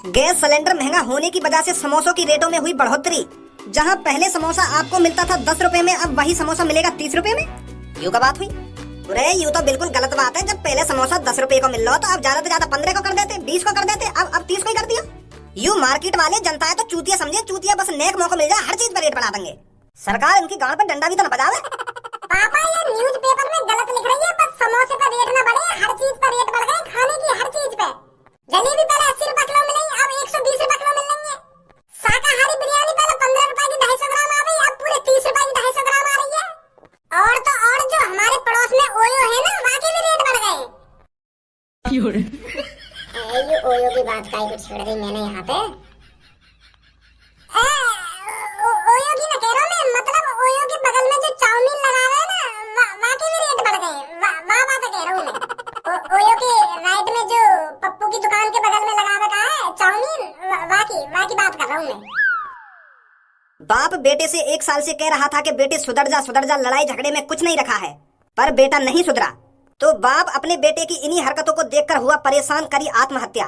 Gas cylinder महंगा होने की वजह से समोसों की रेटों में हुई बढ़ोतरी। जहां पहले समोसा आपको मिलता था 10 रुपए में, अब वही समोसा मिलेगा 30 रुपए में। यूं का बात हुई? अरे यूं तो बिल्कुल गलत बात है। जब पहले समोसा 10 रुपए को मिल रहा हो तो अब ज्यादा से ज्यादा 15 को कर देते, 20 को कर देते, अब 30 को ही कर दिया। यूं मार्केट वाले जनता है तो चूतिया समझे, चूतिया बस नेक मौका मिल जाए हर चीज पर रेट बढ़ा देंगे। सरकार इनकी गांड पर डंडा भी तो न बजावे। पापा ये न्यूज़पेपर में गलत लिख रही है, बस समोसे पर रेट ना बढ़े, हर चीज पर रेट बढ़ गए, खाने की हर चीज पे। जलेबी पहले 80 रुपए किलो मिलेगी, अब 120 रुपए किलो मिलेंगे। शाकाहारी बिरयानी पहले 15 रुपए की 250 ग्राम आ गई, अब पूरे 30 रुपए की 250 ग्राम आ रही है। और तो और जो हमारे पड़ोस में ओयो है ना, वहाँ के भी रेट बढ़ गए। ये ओयो की बात काहे को छेड़ दी मैंने यहाँ पे? ओयो की ना कह रहा मैं, मतलब ओयो के बगल में जो चाउमीन लगा रहे हैं ना, वहाँ के भी रेट बढ़ गए। वहाँ बात कह रहा हूँ मैं। ओयो के राइट में जो पप्पू की दुकान के बगल में लगा रखा है चाउमीन, वहाँ की बात कर रहा हूँ मैं। बाप बेटे से 1 साल से कह रहा था कि बेटे सुधर जा, लड़ाई झगड़े में कुछ नहीं रखा है, पर बेटा नहीं सुधरा। तो बाप अपने बेटे की इन्हीं हरकतों को देखकर हुआ परेशान, करी आत्महत्या।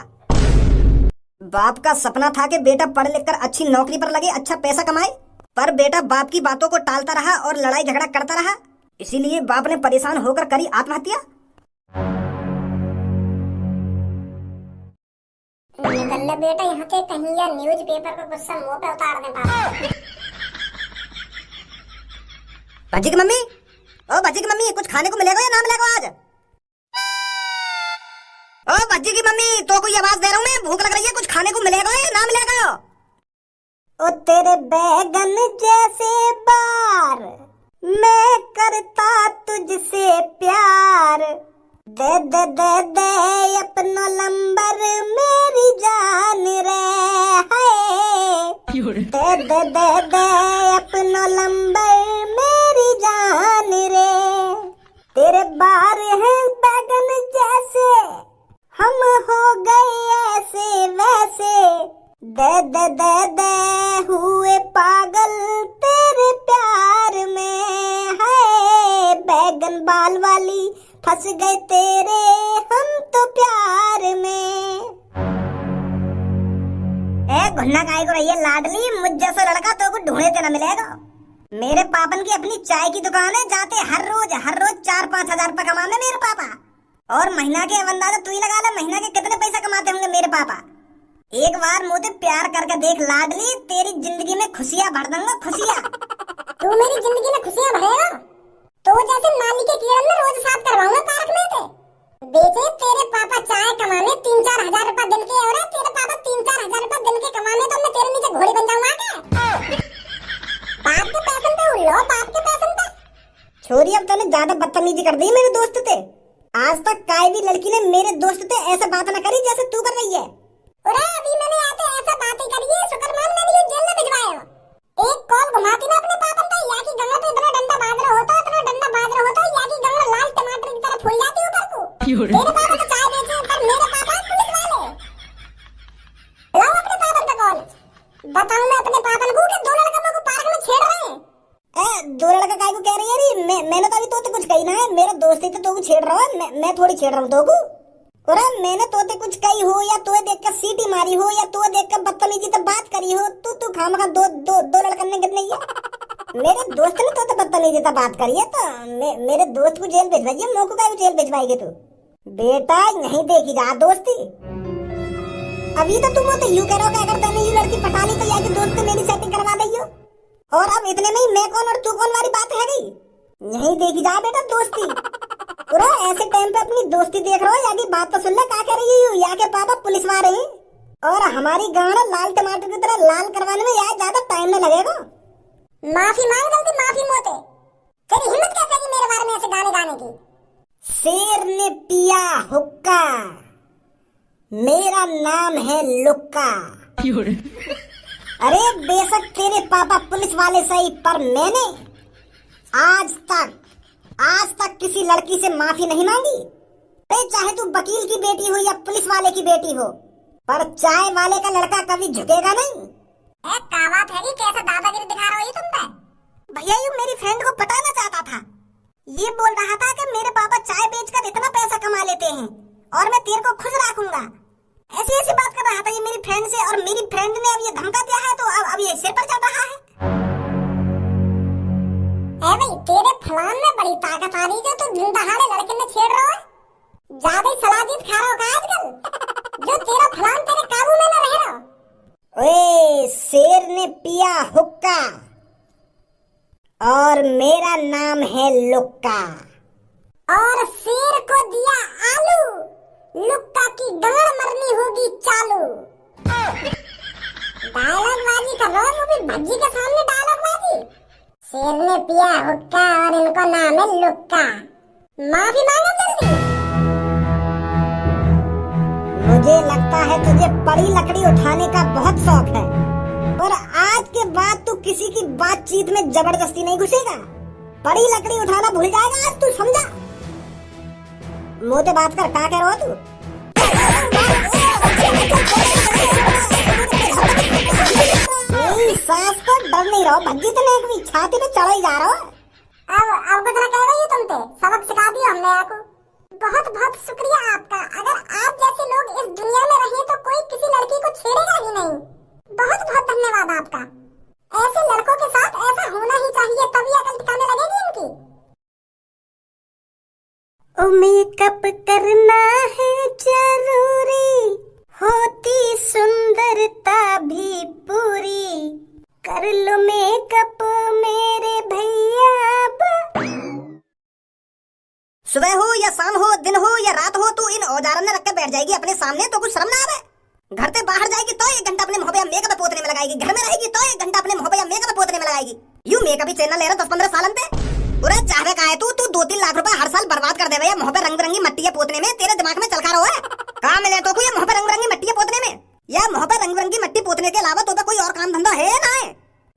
बाप का सपना था कि बेटा पढ़ लिख कर अच्छी नौकरी पर लगे, अच्छा पैसा कमाए, पर बेटा बाप की बातों को टालता रहा और लड़ाई झगड़ा करता रहा। इसीलिए बाप ने परेशान होकर करी आत्महत्या। निकल ले बेटा यहाँ के कहीं, या न्यूज़पेपर को गुस्सा मुंह पे उतार दे पापा। भज्जी की मम्मी, ओ भज्जी की मम्मी, कुछ खाने को मिलेगा या ना मिलेगा आज? ओ भज्जी की मम्मी, तो कोई आवाज दे रहा हूँ मैं, भूख लग रही है, कुछ खाने को मिलेगा या ना मिलेगा? ओ तेरे बैगन जैसे बार, मैं करता तुझसे प्यार, दे दे दे दे अपना नंबर मेरी जान रे, हाय दे दे दे दे अपना नंबर मेरी जान रे। तेरे बार हैं बैगन जैसे, हम हो गए ऐसे वैसे, दे दे दे दे हुए पागल तेरे प्यार में, हाय बैगन बाल वाली फंस गए तेरे हम तो प्यार में। घुन्ना काय को रही है लाडली, मुझ जैसा लड़का तो कुछ ढूंढे ते न मिलेगा। मेरे पापन की अपनी चाय की दुकान है, जाते हर रोज 4-5 हजार रुपए कमाने मेरे पापा। और महीना के अंदाजा तू ही लगा ले, महीना के कितने पैसा कमाते होंगे मेरे पापा। एक बार मुझे प्यार करके देख लाडली, तेरी जिंदगी में खुशियाँ भर दूंगा, खुशियाँ। तू मेरी जिंदगी में खुशियाँ भरेगा तो जैसे नाली के कीड़े में रोज साफ करवाऊंगा पार्क में से। बेटे तेरे पापा चाय कमाने 3-4 हजार रुपए दिन के, और तेरे पापा 3-4 हजार रुपए दिन के कमाने तो मैं तेरे नीचे घोड़ी बन जाऊंगा क्या? बाप के पैसे पे उल्लो, बाप के पैसे पे। छोरी अब तूने ज्यादा बदतमीजी कर दी मेरे दोस्त से। आज तक काई भी लड़की ने मेरे दोस्त से ऐसे बात न करी जैसे तू कर रही है। अरे अभी मैंने आते ऐसा बातें करी है, शुक्रमान मैंने ये जेल में भिजवाया। एक कॉल घुमाती ना अपने पापन पे, या की गंगा पे इतना डंडा बाज रहा होता, इतना डंडा बाज रहा होता, या की गंगा लाल टमाटर की तरह फूल जाती ऊपर को। तेरे पापा तो चाय बेचे, पर मेरे पापा पुलिस वाले। लाओ अपने पापन पे कॉल, बताऊं मैं अपने पापन को कि 2 लड़का मेरे को पार्क में छेड़ रहे हैं। 2 लड़का काय को कह रही है? मैंने तो अभी तो कुछ कही ना है, मेरा दोस्त ही तो तू छेड़ रहा है, मैं थोड़ी छेड़ रहा हूँ तो को। और मैंने तोते कुछ कही हो, या तोए देख कर सीटी मारी हो, या तोए देख कर बदतमीजी से बात करी हो, तू खामखा दो लड़कन ने कितने ही है। मेरे दोस्त ने तोते बदतमीजी से बात करी है तो मेरे दोस्त को जेल भिजवाइए, मोको का जेल भिजवाएगी तू? बेटा नहीं देखी जा दोस्ती। अभी तो तुम तो यूं कह रहे हो कि अगर तूने ये लड़की पटा ली तो यार दोस्त से मेरी सेटिंग करवा दइयो, और अब इतने में ही मैं कौन और तू कौन वाली बात है गई। नहीं देखी जा बेटा दोस्ती। पूरा ऐसे टाइम पे अपनी दोस्ती देख रहा हो, या की बात तो सुन ले क्या कह रही है। या के पापा पुलिस वाले हैं, और हमारी गांड लाल टमाटर की तरह लाल करवाने में यार ज्यादा टाइम न लगेगा। माफी मांग जल्दी, माफी मोते। तेरी हिम्मत कैसे की मेरे बारे में ऐसे गाने गाने की? शेर ने पिया हुक्का, मेरा नाम है लुक्का। अरे बेशक तेरे पापा पुलिस वाले सही, पर मैंने आज तक किसी लड़की से माफी नहीं मांगी। चाहे तू वकील की बेटी हो या पुलिस वाले की बेटी हो, पर चाय वाले का लड़का कभी झुकेगा नहीं। क्या बात है कि कैसे दादागिरी दिखा रही हो तुम पे? भैया ये मेरी फ्रेंड को पटाना चाहता था, ये बोल रहा था कि मेरे पापा चाय बेचकर इतना पैसा कमा लेते हैं और मैं तेरे को खुश रखूंगा, ऐसी ऐसी बात कर रहा था। ये मेरी फ्रेंड से और मेरी फ्रेंड ने अब ये धमका दिया है, तो अब ये सिर पर चढ़ रहा है। भाई तेरे फलान में बड़ी ताकत आ रही जो तू दिन दहाड़े लड़के में छेड़ रहा है। ज्यादा ही सलादीत खा रहा होगा आजकल, जो तेरा फलान तेरे काबू में न रह रहा। ओए, शेर ने पिया हुक्का और मेरा नाम है लुक्का। और शेर को दिया आलू, लुक्का की गाड़ मरनी होगी चालू। डायलॉग बाजी कर रहा है, वो भी भज्जी के सामने डायलॉग बाजी। शेर ने पिया हुक्का और इनको नाम है लुक्का। माफी मांगो जल्दी। मुझे लगता है तुझे बड़ी लकड़ी उठाने का बहुत शौक है, पर आज के बाद तू किसी की बातचीत में जबरदस्ती नहीं घुसेगा। बड़ी लकड़ी उठाना भूल जाएगा आज, तू समझा? मोटे बात कर, क्या कह रहा हो तू? सास को डर नहीं रहो, भज्जी तो नहीं, छाती पे चढ़ा ही जा रहा हो। अब कुछ कह रही हो तुम पे, सबक सिखा दिया हमने आपको। बहुत बहुत शुक्रिया आपका। अगर आप जैसे लोग इस दुनिया में रहे तो कोई किसी लड़की को छेड़ेगा ही नहीं। बहुत बहुत धन्यवाद आपका। ऐसे लड़कों के साथ ऐसा होना ही चाहिए, तभी अकल ठिकाने लगेगी इनकी। ओ मेकअप करना है जरूरी, होती सुंदरता भी पूरी, कर लो मेकअप मेरे भैया। सुबह हो या शाम हो, दिन हो या रात हो, तू इन औजारों ने रख के बैठ जाएगी अपने सामने तो कुछ शर्म ना आवे? घर से बाहर जाएगी तो 1 घंटा अपने मुंह पे मेकअप पोतने में लगाएगी, घर में रहेगी तो 1 घंटा अपने मुंह पे मेकअप पोतने में लगाएगी। यू मेकअप ही चैनल ले रहा 10-15 साल अंते। पूरा चाहवे का है तू 2-3 लाख रुपए हर साल बर्बाद कर देवे मुंह पे रंग बिरंगी मट्टियां पोतने में। तेरे दिमाग में चल खा रहा है कहाँ मिले तो कोई मुंह पे रंग बिरंगी मट्टियां पोतने में? या मुंह पे रंग बिरंगी मट्टी पोतने के अलावा तो कोई और काम धंधा है ना है?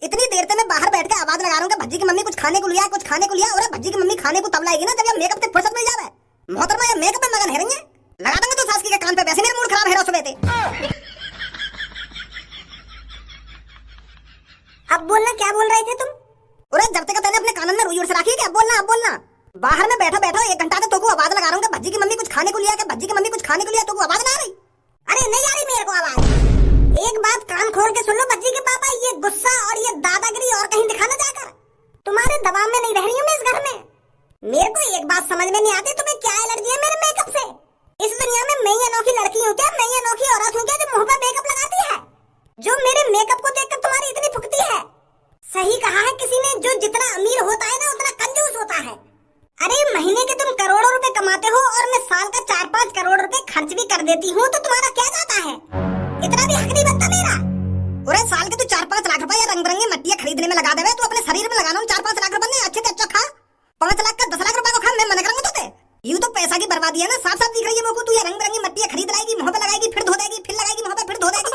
इतनी देर से मैं बाहर बैठ के आवाज लगा रहा हूँ भज्जी की मम्मी कुछ खाने को लिया, कुछ खाने को लिया। और भज्जी की मम्मी खाने को तब लाएगी ना जब ये मेकअप से फुर्सत मिल जावे। मोहतरमा ये मेकअप में मगन हेरेंगे, लगा देंगे तो सास की के कान पे। वैसे मेरा मूड खराब है रहा सुबह से। अब बोलना, क्या बोल रहे थे तुम? अरे जब तक मैंने अपने कानन में रुई से रखी, क्या बोलना? अब बोलना। बाहर में बैठा बैठा 1 घंटा से तो को आवाज लगा रहा हूँ भज्जी की मम्मी कुछ खाने को लिया, भज्जी की मम्मी कुछ खाने को लिया, तो को आवाज ना आ रही? अरे नहीं आ रही मेरे को आवाज। एक बात कान खोल के सुन लो भज्जी के पापा, ये गुस्सा और ये दादागिरी और कहीं दिखाना जाकर। तुम्हारे दबाव में नहीं रह रही हूँ मैं इस घर में। मेरे को एक बात समझ में नहीं आती, तुम्हें क्या एलर्जी है मेरे मेकअप से? इस दुनिया में मैं ही अनोखी लड़की हूँ क्या? मैं ही अनोखी औरत हूँ क्या जो मुंह पर मेकअप लगाती है, जो मेरे मेकअप को देखकर तुम्हारी इतनी फुकती है? सही कहा है किसी ने, जो जितना अमीर होता है ना उतना कंजूस होता है। अरे महीने के तुम करोड़ों रुपए कमाते हो और मैं साल का 4-5 करोड़ रुपए खर्च भी कर देती हूँ, तो तुम्हारा क्या जाता है? इतना भी हक नहीं बनता मेरा। अरे साल के तू 4-5 लाख रुपए रंग बिरंगी मट्टियां खरीदने में लगा देवे, तू अपने शरीर में लगाना 4-5 लाख रुपए नहीं, अच्छे से अच्छा खा। 5 लाख का 10 लाख रुपए को खा, मैं मना करूंगा तुझे? यूं तो पैसा की बर्बादी है ना, साफ साफ दिख रही है मेरे को। तू ये रंग बिरंगी मट्टियां खरीद लाएगी, मुंह पे लगाएगी, फिर धो देगी, फिर लगाएगी मुंह पे, फिर धो देगी।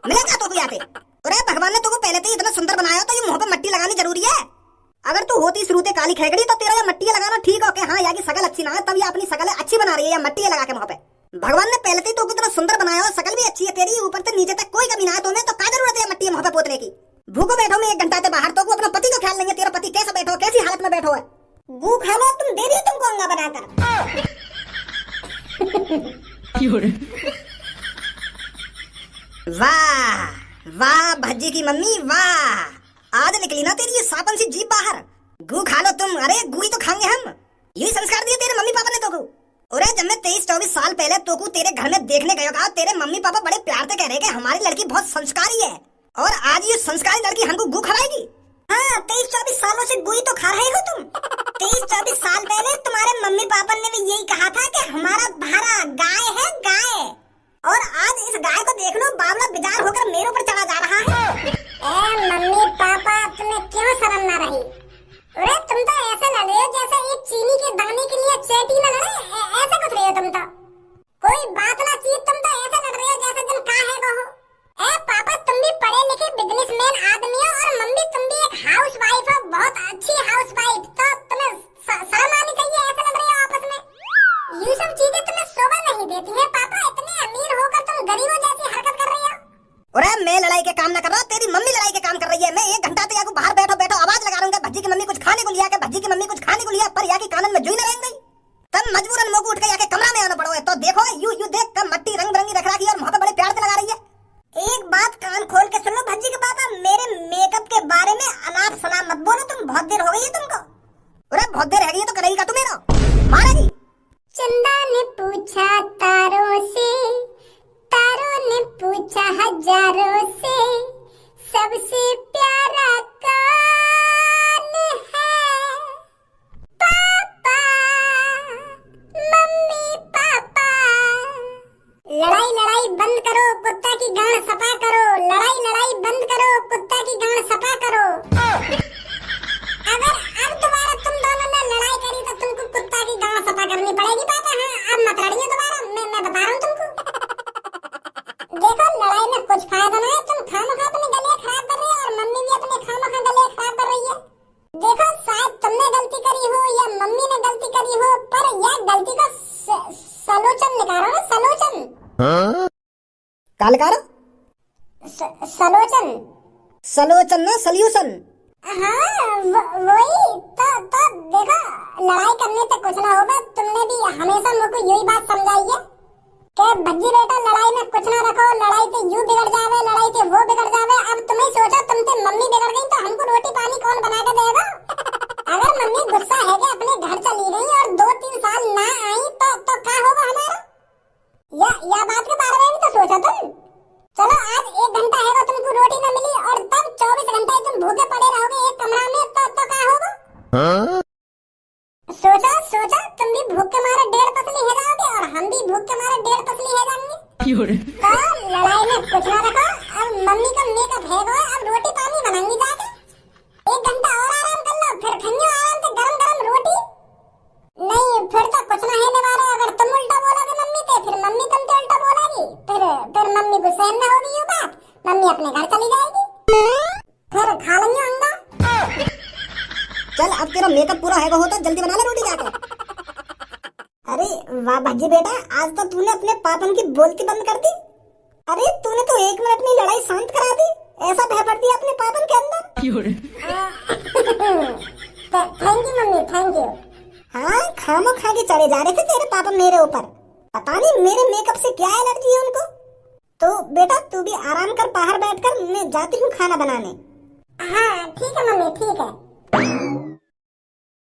मिलेगा तो यहाँ पे? अरे भगवान ने तुमको पहले से इतना सुंदर बनाया तो ये मुंह पे मट्टी लगानी जरूरी है? अगर तू होती शुरू से काली खेगड़ी तो तेरा ये मट्टियां लगाना ठीक हो के हाँ यार की शकल अच्छी ना है, तब ये अपनी शकल अच्छी बना रही है या मट्टियां लगा के मुंह पे। भगवान ने पहले से तो कितना सुंदर बनाया और शकल भी अच्छी है तेरी, ऊपर से नीचे तक कोई कमी ना है तुम्हें, तो क्या जरूरत है मट्टी मुंह पे पोतने की? भूखो बैठो मैं 1 घंटा से बाहर, तो अपना पति को ख्याल नहीं है? तेरा पति कैसे बैठो, कैसी हालत में बैठो है? गू खा लो तुम, दे रही हो तुमको अंगा बनाकर। वाह वाह भज्जी की मम्मी वाह, आज निकली ना तेरी ये सापन सी जीभ बाहर। गू खा लो तुम। अरे गू ही तो खाएंगे हम, यही संस्कार दिए तेरे मम्मी पापा ने तोको। अरे जब मैं 23-24 साल पहले तोको तेरे घर में देखने गया था, तेरे मम्मी पापा बड़े प्यार से कह रहे कि हमारी लड़की बहुत संस्कारी है, और आज ये संस्कारी लड़की हमको गू खवाएगी। हाँ 23-24 सालों से गू ही तो खा रहे हो तुम। 23-24 साल पहले तुम्हारे मम्मी पापा ने भी यही कहा था कि हमारा भारा गाय है गाय, और आज इस गाय को देख लो बावला बिजार होकर मेरे ऊपर चढ़ा जा रहा है। मम्मी पापा तुम्हें क्यों शर्म ना रही? अरे तुम तो ऐसे लग रहे हो जैसे एक चीनी के दाने के लिए चेटी न लड़े, ऐसे कुछ रहे हो तुम तो। कोई बात ना चीज, तुम तो ऐसे लग रहे हो जैसे तुम कहाँ है वो हो। पापा तुम भी पढ़े लिखे बिजनेसमैन आदमी हो, और मम्मी तुम भी एक हाउस वाइफ हो, बहुत अच्छी हाउस वाइफ, तो तुम्हें शर्म आनी चाहिए। ऐसे लग रहे हो आपस में, ये सब चीजें तुम्हें शोभा नहीं देती है। पापा इतने अमीर होकर तुम गरीबों जैसी हरकत कर रही हो। अरे मैं लड़ाई के काम ना कर रहा, तेरी मम्मी लड़ाई के काम कर रही है। मैं 1 घंटा तक बाहर बैठो बैठो आवाज लगा रहा हूँ भज्जी की मम्मी कुछ खाने को लिया, भज्जी की मम्मी कुछ खाने को लिया, पर यहाँ की कानन में जुई न रहेंगे। तब मजबूरन मोको उठ के यहाँ के कमरा में आना पड़ो है, तो देखो यू देख कर मट्टी रंग बिरंगी रख रखी और मुँह पे बड़े प्यार से लगा रही है। हजारों से सबसे प्यारा कौन है? पापा, मम्मी पापा। लड़ाई लड़ाई बंद करो, कुत्ता की गांड सफा करो। लड़ाई लड़ाई बंद करो, कुत्ता की गांड सफा करो। अगर अब दोबारा तुम दोनों ने लड़ाई करी तो तुमको कुत्ता की गांड सफा करनी पड़ेगी पापा। हाँ, अब मत लड़िए दोबारा, मैं बता रहा हूँ तुमको। देखो, लड़ाई में कुछ फायदा नहीं है। तुम खामखा अपने गले खराब कर रही हो और मम्मी भी अपने खामखा गले खराब कर रही है। देखो, शायद तुमने गलती करी हो या मम्मी ने गलती करी हो, पर यह गलती का सलोचन निकालो ना, सलोचन। का निकालो? सलोचन। सलोचन ना, सल्यूशन। हाँ, वही तो देखो, लड़ाई करने से कुछ ना होगा। तुमने भी हमेशा मुझको यही बात समझाई है कि भज्जी बेटा लड़ाई में कुछ ना रखो, लड़ाई से यूं बिगड़ जावे, लड़ाई से वो बिगड़ जावे। अब तुम्हें सोचो, तुमसे मम्मी बिगड़ गई तो हमको रोटी पानी कौन बना के देगा? अगर मम्मी गुस्सा है कि अपने घर चली गई और 2-3 साल ना आई तो क्या होगा हमारा? या बात के बारे में भी तो सोचो तुम। चलो, आज 1 घंटा है वो तुमको रोटी न मिली और तब 24 घंटे तुम भूखे पड़े रहोगे एक कमरा में, तो क्या होगा? सोचा तुम भी भूख के मारे 1.5 पसली हो जाओगे और हम भी भूख के मारे 1.5 पसली हो जाएंगे। तो लड़ाई में कुछ ना रखो। अब मम्मी का मेकअप है वो, अब रोटी पानी बनाएंगी जाके। 1 घंटा और आराम कर लो, फिर खाइयो आराम से गरम गरम रोटी। नहीं, फिर तो कुछ ना होने वाला। अगर तुम उल्टा बोलोगे मम्मी पे, फिर मम्मी तुमसे उल्टा बोलेगी। फिर मम्मी को सहन न होगी ये बात, मम्मी अपने घर चली जाएगी। फिर खा लेंगे अंडा। चल, अब तेरा मेकअप पूरा है हो तो जल्दी बना ले रोटी जाके। अरे वाह भज्जी बेटा, आज तो तूने अपने पापन की बोलती बंद कर दी। अरे तूने तो 1 मिनट में लड़ाई शांत करा दी। ऐसा भय पड़ दिया अपने पापन के अंदर। Thank you mummy, thank you. हाँ, खामो खा के चढ़े जा रहे थे तेरे पापा मेरे ऊपर। पता नहीं मेरे मेकअप से क्या एलर्जी है उनको। तो बेटा तू भी आराम कर, बाहर बैठकर। मैं जाती हूँ खाना बनाने। हाँ ठीक है मम्मी, ठीक है।